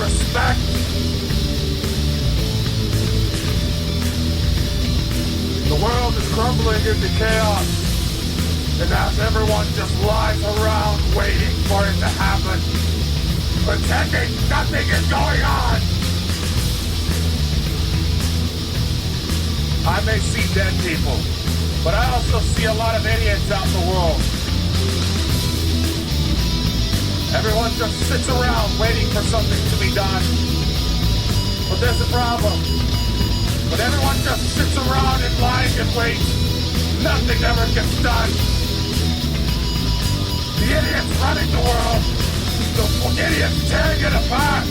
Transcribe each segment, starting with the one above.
respect. The world is crumbling into chaos, and as everyone just lies around waiting for it to happen, pretending nothing is going on. I may see dead people, but I also see a lot of idiots out in the world. Everyone just sits around waiting for something to be done. But there's a problem. When everyone just sits around and lies and waits, nothing ever gets done. The idiots running the world, the idiots tearing it apart,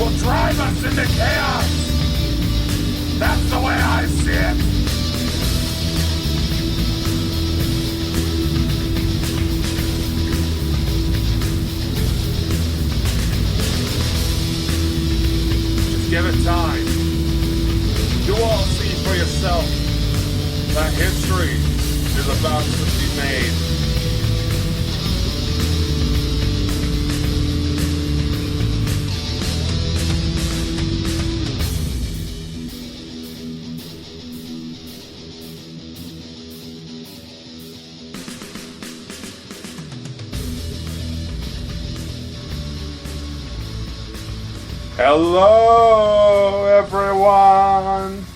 will drive us into chaos. That's the way I see it. Just give it time. You all see for yourself that history is about to be made. Hello, everyone!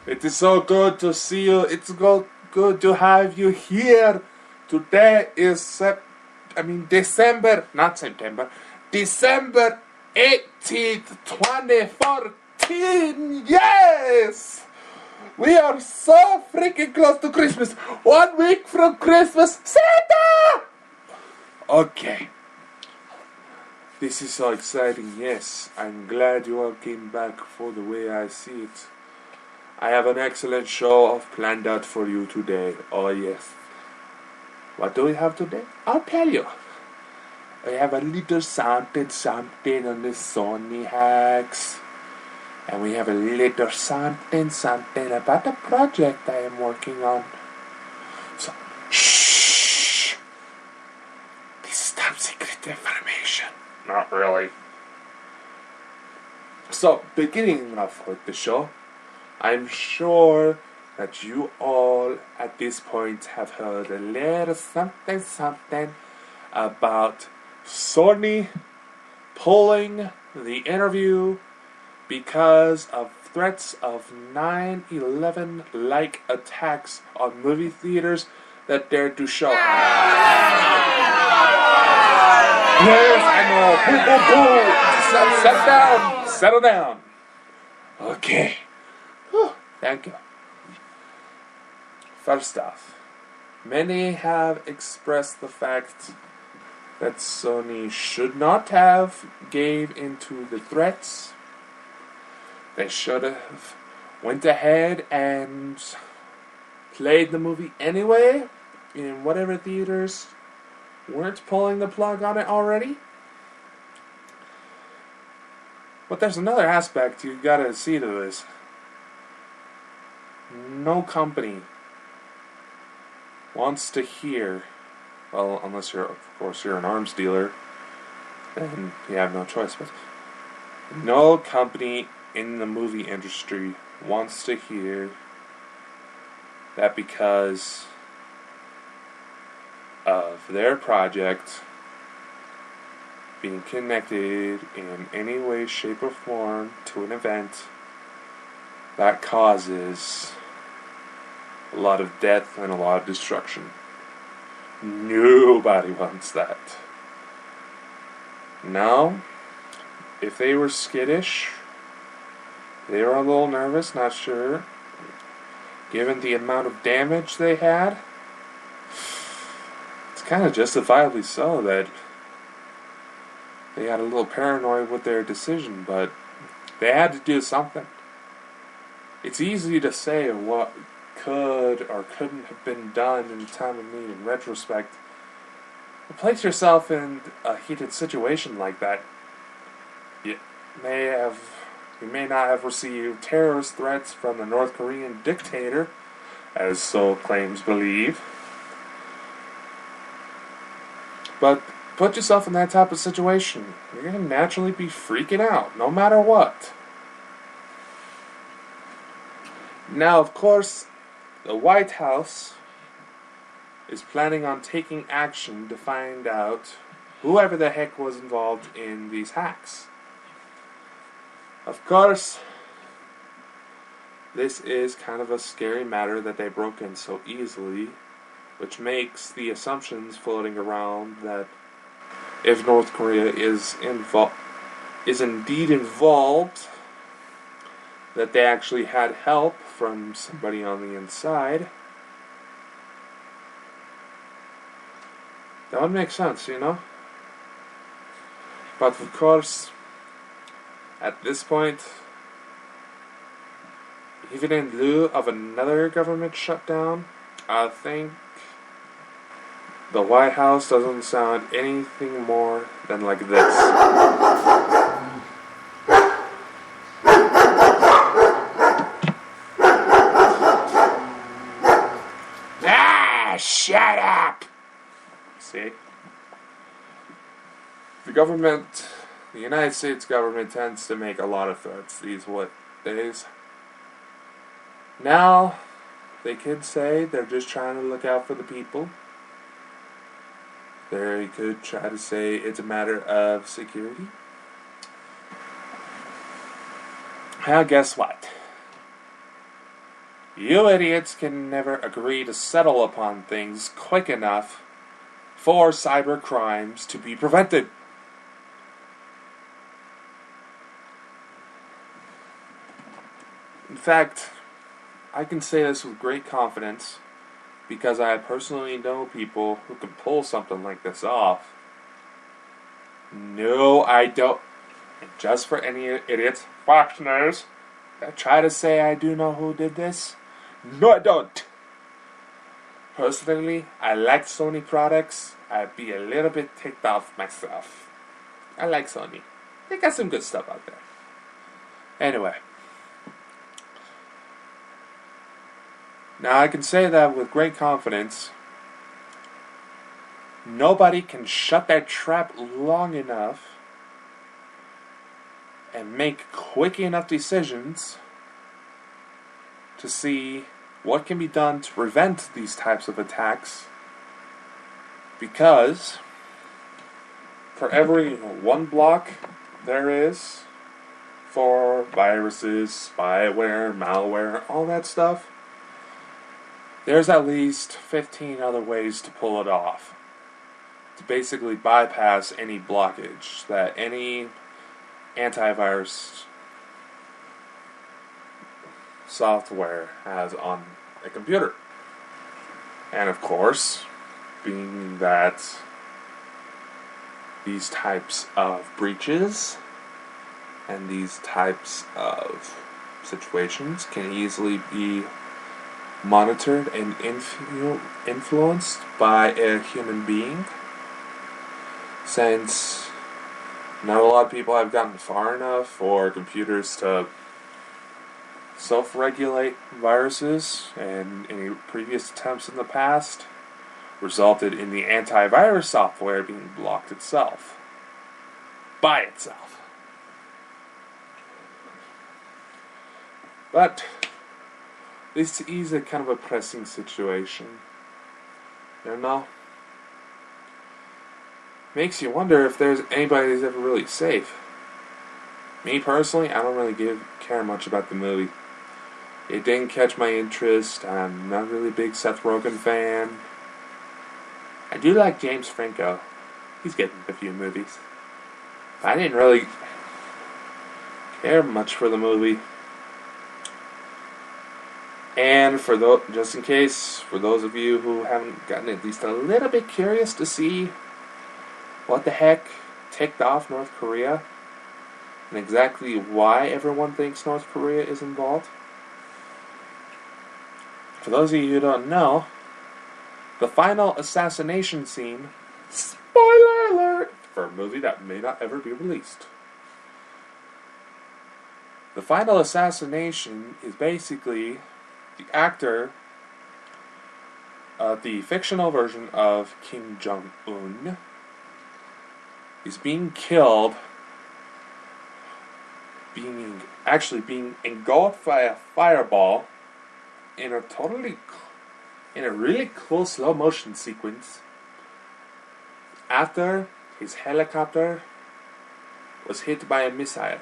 It is so good to see you. It's good to have you here. Today is December 18th, 2014. Yes! We are so freaking close to Christmas. 1 week from Christmas. Santa! Okay. This is so exciting, yes. I'm glad you all came back for the way I see it. I have an excellent show planned out for you today. Oh yes. What do we have today? I'll tell you. I have a little something on the Sony Hacks. And we have a little something about a project I am working on. So, shh! This is top secret information. Not really. So, beginning off with the show, I'm sure that you all at this point have heard a little something about Sony pulling the interview because of threats of 9/11-like attacks on movie theaters that dared to show. Yes, I know. Boo. Settle down. Okay. Whew. Thank you. First off, many have expressed the fact that Sony should not have gave into the threats. They should have went ahead and played the movie anyway in whatever theaters weren't pulling the plug on it already. But there's another aspect you gotta see to this. No company wants to hear, well, unless you're an arms dealer, then you have no choice, but no company in the movie industry wants to hear that because of their project being connected in any way, shape, or form to an event that causes a lot of death and a lot of destruction. Nobody wants that. Now, if they were skittish, they were a little nervous, not sure, given the amount of damage they had, it's kind of justifiably so that they got a little paranoid with their decision, but they had to do something. It's easy to say what could or couldn't have been done in time of need in retrospect. But place yourself in a heated situation like that. You may not have received terrorist threats from the North Korean dictator, as so claims believe. But put yourself in that type of situation, you're going to naturally be freaking out, no matter what. Now, of course, the White House is planning on taking action to find out whoever the heck was involved in these hacks. Of course, this is kind of a scary matter that they broke in so easily, which makes the assumptions floating around that if North Korea is indeed involved, that they actually had help from somebody on the inside. That would make sense, you know? But of course, at this point, even in lieu of another government shutdown, I think the White House doesn't sound anything more than like this. Shut up! See? The United States government tends to make a lot of threats these days. Now, they could say they're just trying to look out for the people. They could try to say it's a matter of security. Now, guess what? You idiots can never agree to settle upon things quick enough for cyber crimes to be prevented. In fact, I can say this with great confidence because I personally know people who can pull something like this off. No, I don't. And just for any idiots, Fox News, that try to say I do know who did this, no, I don't. Personally, I like Sony products. I'd be a little bit ticked off myself. I like Sony. They got some good stuff out there. Anyway. Now I can say that with great confidence. Nobody can shut that trap long enough and make quick enough decisions to see what can be done to prevent these types of attacks, because for every one block there is for viruses, spyware, malware, all that stuff, there's at least 15 other ways to pull it off, to basically bypass any blockage that any antivirus software has on a computer. And of course, being that these types of breaches and these types of situations can easily be monitored and influenced by a human being, since not a lot of people have gotten far enough for computers to self-regulate viruses, and any previous attempts in the past resulted in the antivirus software being blocked itself. By itself. But this is a kind of a pressing situation. You know? Makes you wonder if there's anybody that's ever really safe. Me personally, I don't really care much about the movie. It didn't catch my interest. I'm not really a big Seth Rogen fan. I do like James Franco. He's getting a few movies. But I didn't really care much for the movie. And just in case, for those of you who haven't gotten at least a little bit curious to see what the heck ticked off North Korea, and exactly why everyone thinks North Korea is involved. For those of you who don't know, the final assassination scene, spoiler alert, for a movie that may not ever be released. The final assassination is basically the actor, the fictional version of Kim Jong-un, is being killed, being engulfed by a fireball in a really cool slow motion sequence after his helicopter was hit by a missile.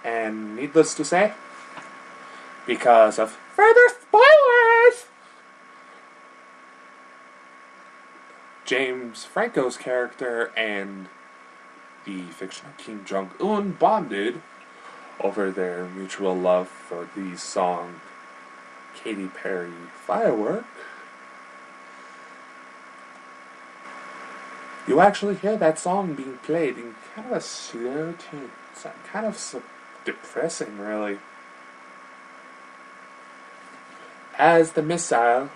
And needless to say, because of further spoilers, James Franco's character and the fictional Kim Jong-un bonded over their mutual love for the song Katy Perry Firework. You actually hear that song being played in kind of a slow tune. It's kind of depressing, really. As the missile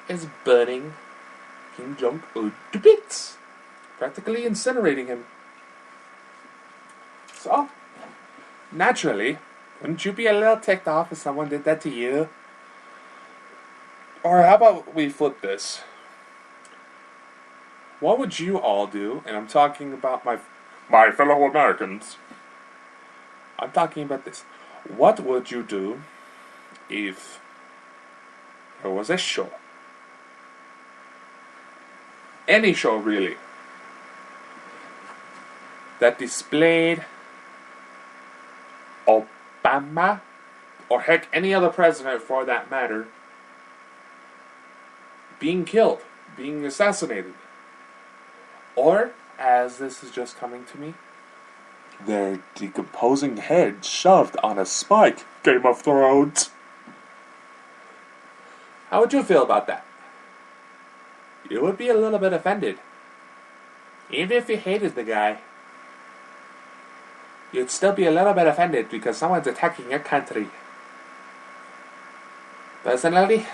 is burning Kim Jong-un to bits, practically incinerating him. So, naturally, wouldn't you be a little ticked off if someone did that to you? Or how about we flip this? What would you all do? And I'm talking about my fellow Americans. I'm talking about this. What would you do if there was a show? Any show, really, that displayed Obama, or heck, any other president for that matter, being killed, being assassinated. Or, as this is just coming to me, their decomposing head shoved on a spike. Game of Thrones. How would you feel about that? You would be a little bit offended. Even if you hated the guy, you'd still be a little bit offended because someone's attacking your country. Personally,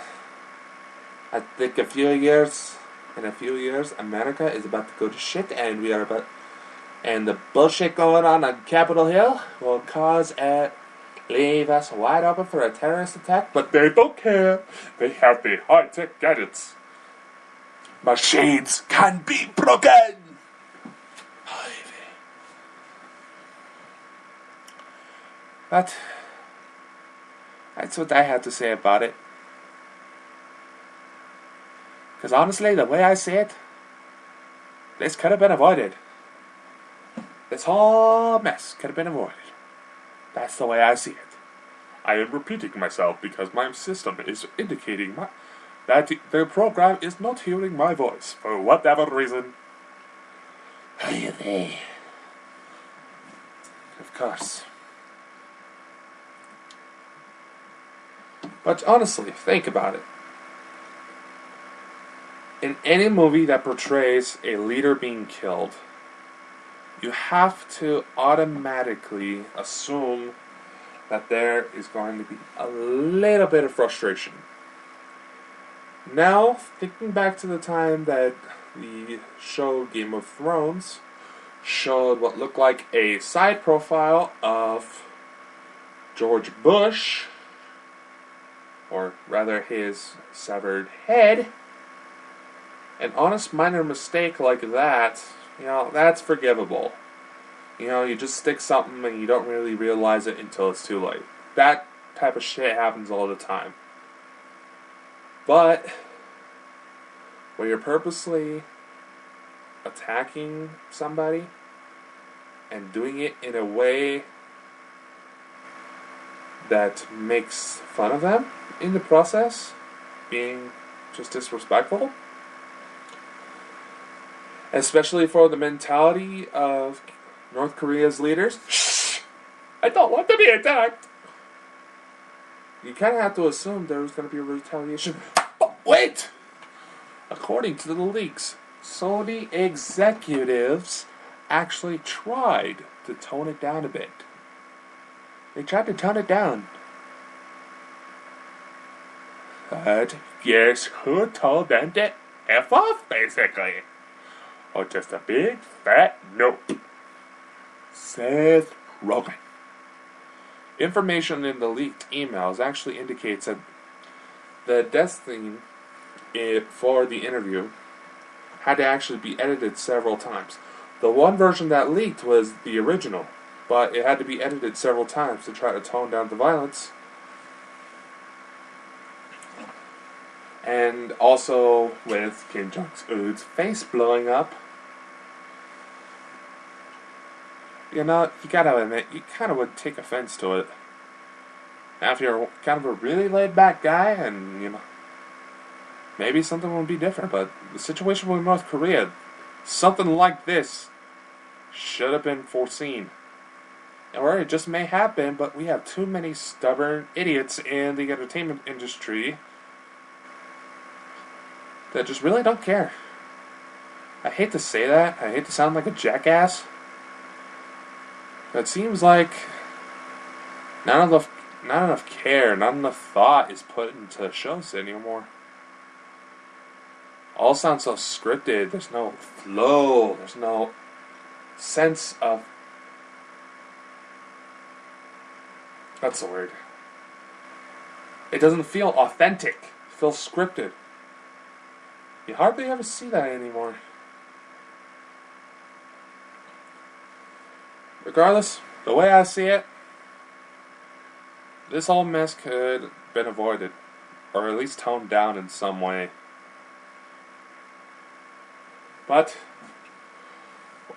I think in a few years, America is about to go to shit, and and the bullshit going on Capitol Hill will leave us wide open for a terrorist attack, but they don't care. They have the high-tech gadgets. Machines can be broken. But that's what I had to say about it. Because honestly, the way I see it, this could have been avoided. This whole mess could have been avoided. That's the way I see it. I am repeating myself because my system is indicating that the program is not hearing my voice for whatever reason. Of course. But honestly, think about it. In any movie that portrays a leader being killed, you have to automatically assume that there is going to be a little bit of frustration. Now, thinking back to the time that the show Game of Thrones showed what looked like a side profile of George Bush, or rather his severed head, an honest minor mistake like that, that's forgivable. You just stick something and you don't really realize it until it's too late. That type of shit happens all the time. But when you're purposely attacking somebody and doing it in a way that makes fun of them in the process, being just disrespectful, especially for the mentality of North Korea's leaders, I don't want to be attacked. You kind of have to assume there was going to be a retaliation. But wait! According to the leaks, Sony executives actually tried to tone it down a bit. They tried to tone it down. But guess who told them to F off, basically? Or just a big fat nope. Seth Rogen. Information in the leaked emails actually indicates that the death theme for the interview had to actually be edited several times. The one version that leaked was the original, but it had to be edited several times to try to tone down the violence. And also with Kim Jong-un's face blowing up. You know, you gotta admit, you kind of would take offense to it. Now, if you're kind of a really laid-back guy, and, you know, maybe something would be different, but the situation with North Korea, something like this should have been foreseen. Or it just may happen, but we have too many stubborn idiots in the entertainment industry that just really don't care. I hate to say that. I hate to sound like a jackass. But it seems like not enough care, not enough thought is put into shows anymore. All sounds so scripted. There's no flow. There's no sense of... That's the word. It doesn't feel authentic. It feels scripted. You hardly ever see that anymore. Regardless, the way I see it, this whole mess could have been avoided, or at least toned down in some way. But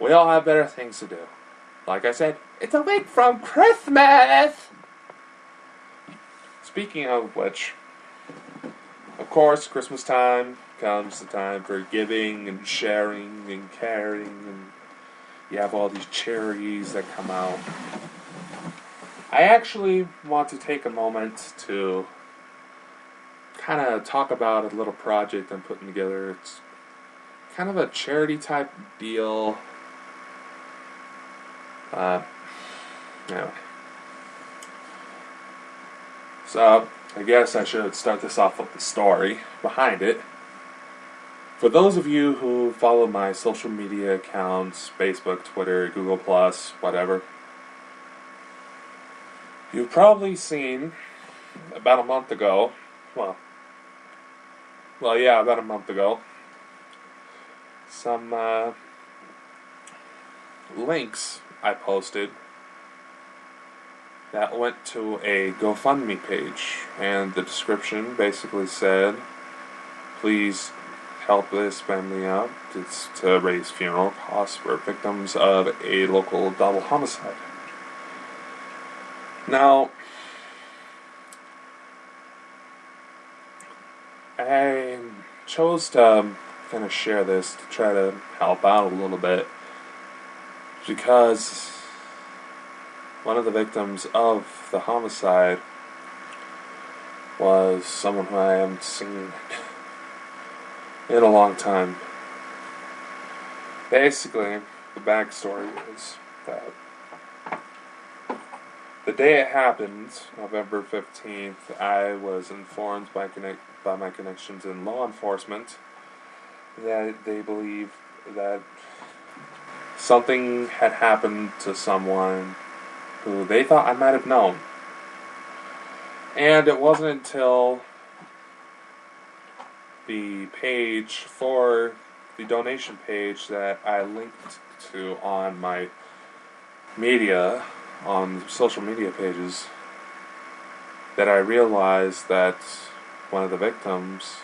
we all have better things to do. Like I said, it's a week from Christmas! Speaking of which, of course, Christmas time comes the time for giving and sharing and caring, and you have all these charities that come out. I actually want to take a moment to kind of talk about a little project I'm putting together. It's kind of a charity type deal. Anyway. So, I guess I should start this off with the story behind it. For those of you who follow my social media accounts, Facebook, Twitter, Google+, whatever, you've probably seen about a month ago, about a month ago, some links I posted that went to a GoFundMe page, and the description basically said, please help this family out. It's to raise funeral costs for victims of a local double homicide. Now, I chose to kind of share this to try to help out a little bit, because one of the victims of the homicide was someone who I haven't seen in a long time. Basically, the backstory is that the day it happened, November 15th, I was informed by my connections in law enforcement that they believed that something had happened to someone who they thought I might have known. And it wasn't until the page for the donation page that I linked to on my media, on social media pages, that I realized that one of the victims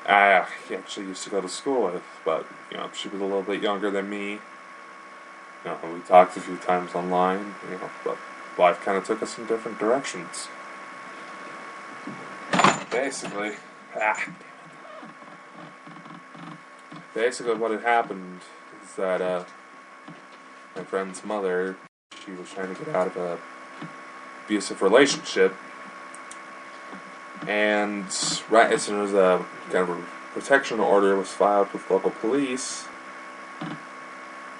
I actually used to go to school with, but, you know, she was a little bit younger than me. You know, we talked a few times online, you know, but life kind of took us in different directions. Basically what had happened is that my friend's mother, she was trying to get out of a abusive relationship, and right as soon as a kind of a protection order was filed with local police,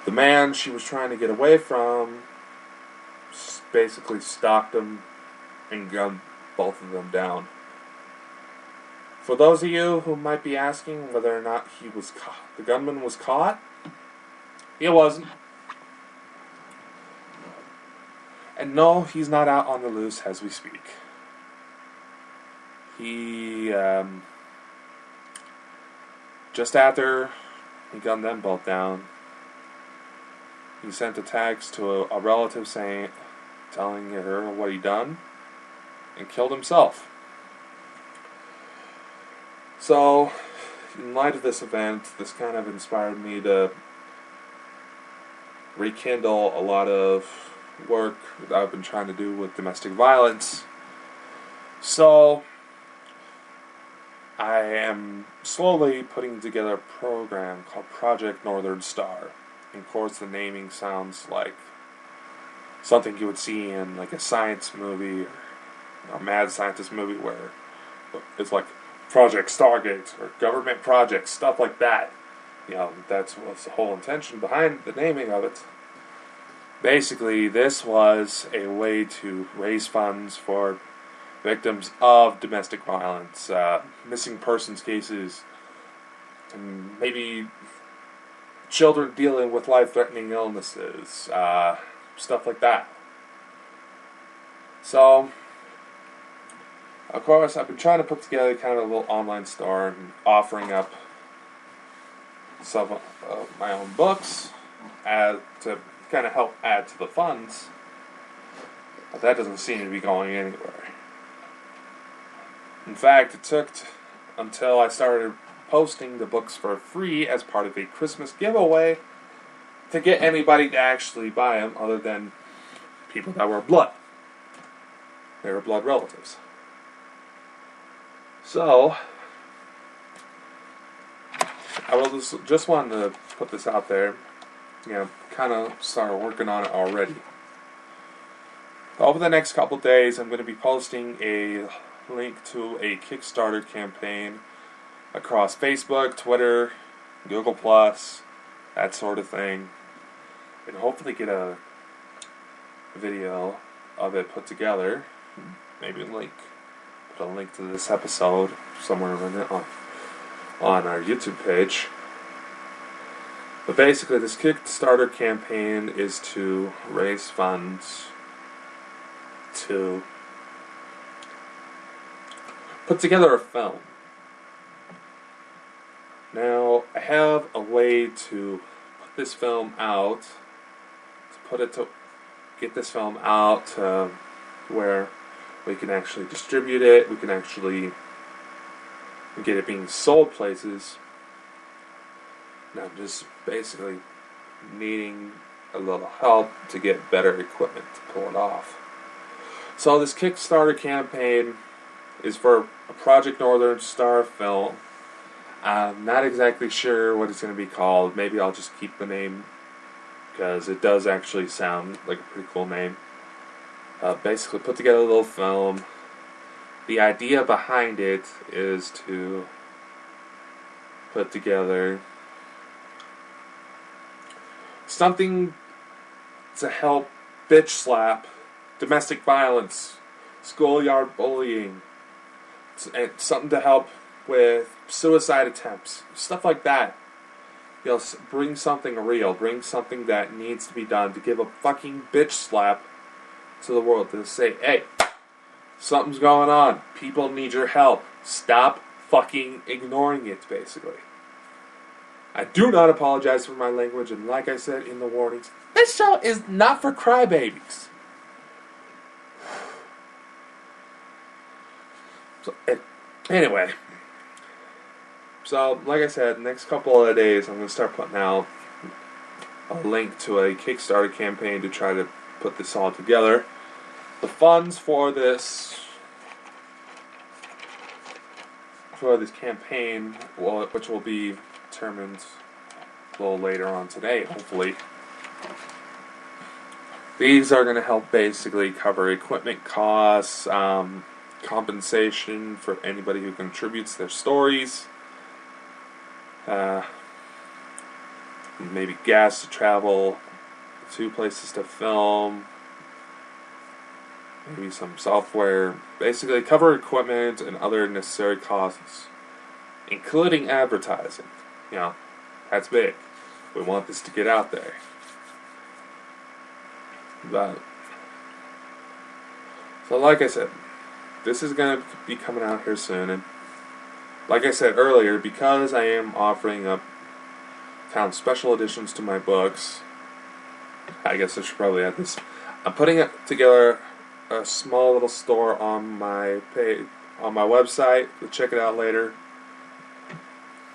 the man she was trying to get away from basically stalked him and gunned both of them down. For those of you who might be asking whether or not he was the gunman was caught, he wasn't. And no, he's not out on the loose as we speak. just after he gunned them both down, he sent a text to a relative telling her what he'd done, and killed himself. So, in light of this event, this kind of inspired me to rekindle a lot of work that I've been trying to do with domestic violence. So, I am slowly putting together a program called Project Northern Star. And of course, the naming sounds like something you would see in like a science movie or a mad scientist movie where it's like Project Stargate or government projects, stuff like that. You know, that's what's the whole intention behind the naming of it. Basically, this was a way to raise funds for victims of domestic violence, missing persons cases, and maybe children dealing with life-threatening illnesses, stuff like that. So, of course, I've been trying to put together kind of a little online store and offering up some of my own books to kind of help add to the funds. But that doesn't seem to be going anywhere. In fact, it took until I started posting the books for free as part of a Christmas giveaway to get anybody to actually buy them other than people that were blood. They were blood relatives. So, I will just wanted to put this out there. You know, kind of started working on it already. Over the next couple days, I'm going to be posting a link to a Kickstarter campaign across Facebook, Twitter, Google+, that sort of thing. And hopefully get a video of it put together. Maybe put a link to this episode somewhere in it on our YouTube page. But basically, this Kickstarter campaign is to raise funds to put together a film. Now, I have a way to put this film out, get this film out to where we can actually distribute it, we can actually get it being sold places. Now, I'm just basically needing a little help to get better equipment to pull it off. So this Kickstarter campaign is for a Project Northern Star film. I'm not exactly sure what it's going to be called. Maybe I'll just keep the name because it does actually sound like a pretty cool name. Basically put together a little film. The idea behind it is to put together something to help bitch slap domestic violence, schoolyard bullying, and something to help with suicide attempts, stuff like that. You know, bring something real, bring something that needs to be done to give a fucking bitch slap to the world to say, hey, something's going on. People need your help. Stop fucking ignoring it, basically. I do not apologize for my language, and like I said in the warnings, this show is not for crybabies. So, anyway. So, like I said, next couple of days, I'm going to start putting out a link to a Kickstarter campaign to try to put this all together. The funds for this campaign, which will be determined a little later on today, hopefully. These are going to help basically cover equipment costs, compensation for anybody who contributes their stories, maybe gas to travel to places to film, maybe some software, basically cover equipment and other necessary costs, including advertising. You know, that's big. We want this to get out there. But, so like I said, this is going to be coming out here soon, and like I said earlier, because I am offering up kind of special editions to my books, I guess I should probably add this. I'm putting together a small little store on my page, on my website. You'll check it out later.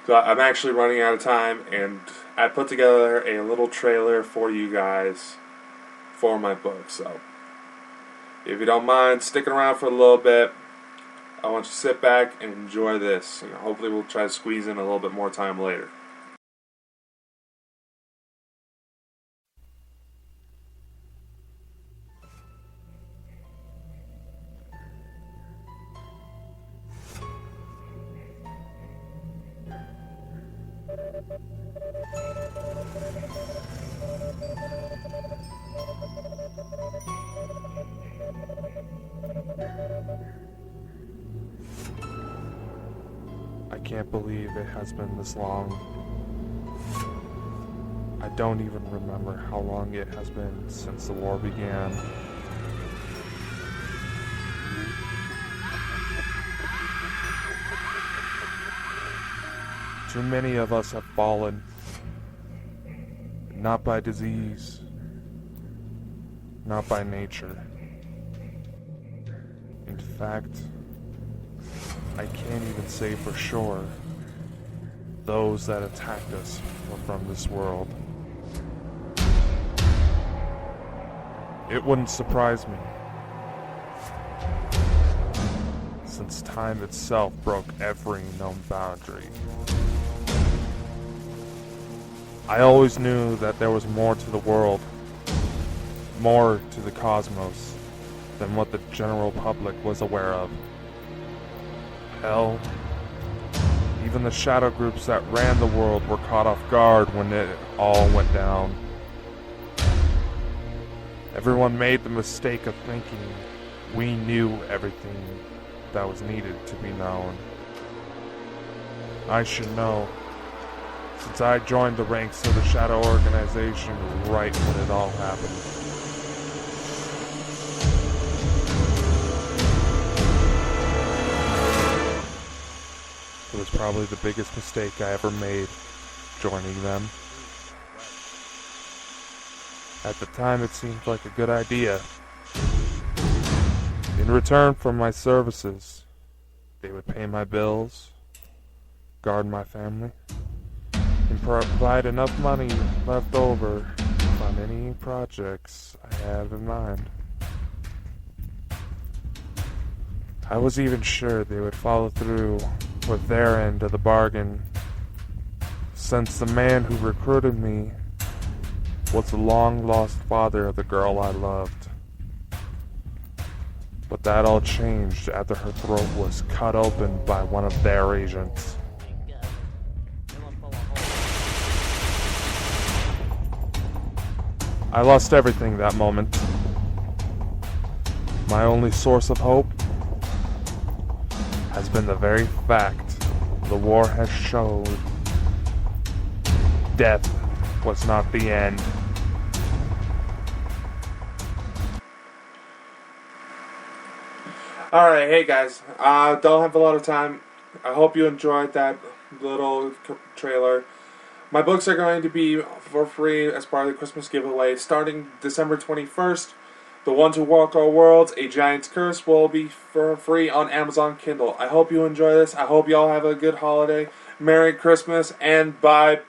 So I'm actually running out of time, and I put together a little trailer for you guys for my book. So if you don't mind sticking around for a little bit, I want you to sit back and enjoy this. And hopefully we'll try to squeeze in a little bit more time later. I can't believe it has been this long. I don't even remember how long it has been since the war began. Too many of us have fallen, not by disease, not by nature. In fact, I can't even say for sure those that attacked us were from this world. It wouldn't surprise me, since time itself broke every known boundary. I always knew that there was more to the world, more to the cosmos, than what the general public was aware of. Hell, even the shadow groups that ran the world were caught off guard when it all went down. Everyone made the mistake of thinking we knew everything that was needed to be known. I should know, since I joined the ranks of the Shadow Organization right when it all happened. It was probably the biggest mistake I ever made, joining them. At the time, it seemed like a good idea. In return for my services, they would pay my bills, guard my family, and provide enough money left over to fund any projects I had in mind. I was even sure they would follow through with their end of the bargain, since the man who recruited me was the long-lost father of the girl I loved. But that all changed after her throat was cut open by one of their agents. I lost everything that moment. My only source of hope has been the very fact the war has showed death was not the end. Alright, hey guys, don't have a lot of time. I hope you enjoyed that little trailer. My books are going to be for free as part of the Christmas giveaway starting December 21st. The Ones Who Walk Our Worlds, A Giant's Curse, will be for free on Amazon Kindle. I hope you enjoy this. I hope y'all have a good holiday. Merry Christmas, and bye-bye!